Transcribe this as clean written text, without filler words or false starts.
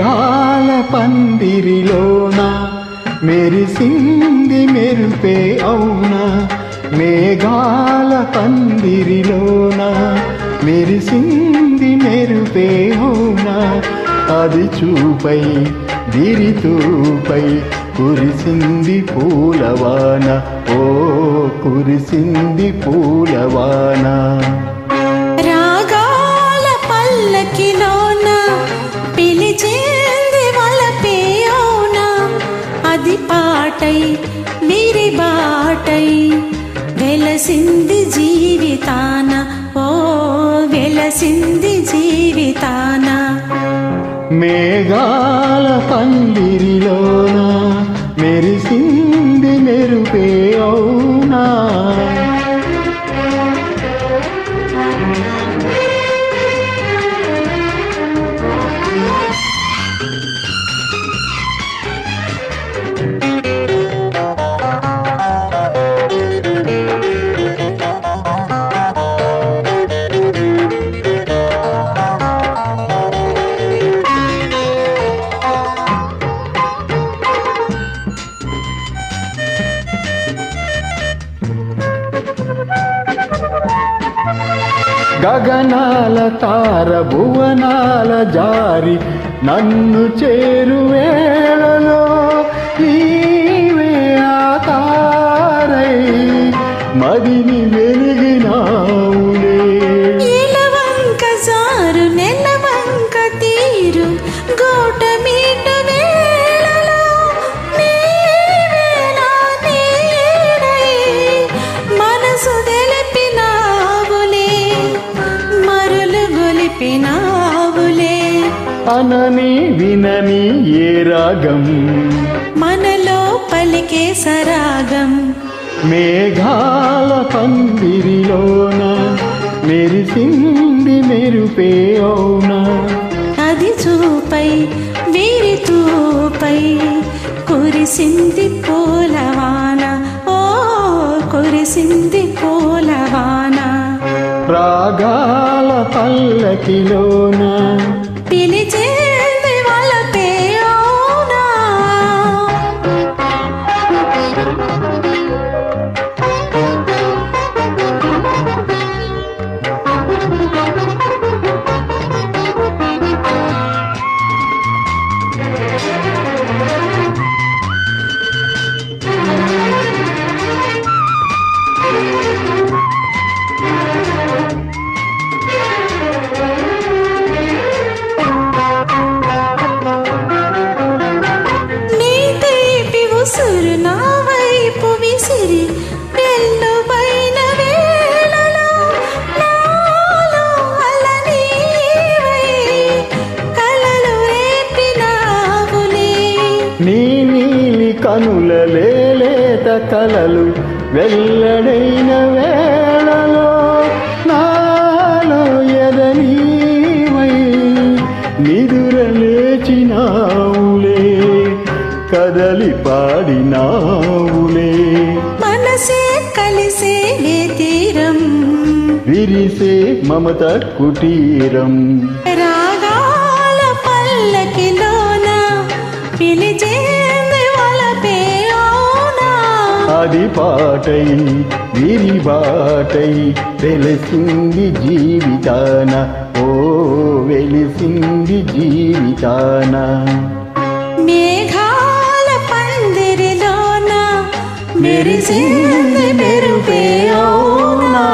మేఘాల పందిరిలోన మెరిసింది మెరుపే అవునా, మేఘాల పందిరిలోన మెరిసింది మెరుపే అవునా, అది చూపై దిరితూపై కురిసింది పూలవాన, ఓ కురిసింది పూలవాన. రాగాల పల్లకిలోన పిలిచేంది వలపే అవునా, అది పాటై వీరి బాటై వెలసింది జీవితాన, ఓ వెలసింది జీవితాన. మేఘాల పందిరిలోన మెరిసింది మెరుపే అవునా. గగనాల తార భువనాల జారి నన్ను చేరువేళలో నీవే ఆ తారై మదిని వెలిగినావులే. ఇలవంక జారు నెలవంక తీరు గోట మీట వేళలో నీవే నా నీడై మనసు తెలిపినావులే, మరులు గొలిపినావులే. అనని వినని ఏ రాగం మనలో పలికే సరాగం. మేఘాల పందిరిలోన మెరిసింది మెరుపే అవునా, అది చూపై వీరి తూపై కురిసింది పూలవాన, ఓ కురిసింది పూలవాన. రాగాల పల్లకిలోన పిలిచేంది వలపే అవునా. నీ తీపి ఉసురు నా వైపు విసిరి వెల్లువైన వేళలో నాలో అలనీవై కలలు రేపినావులే. నీ నీలి కనుల లేలేత కలలు వెల్లడైన వేళలో నాలో ఎదనీవై నిదుర లేచినావులే, కదలి పాడినావులే. మనసే కలిసే ఏ తీరం విరిసే మమత కుటీరం. రాగాల పల్లకిలోన పిలిచేంది వలపే అవునా, అది పాటై విరి బాటై వెలిసింది జీవితాన, ఓ వెలిసింది జీవితాన. మేఘాల పందిరిలోన మెరిసింది మెరుపే అవునా.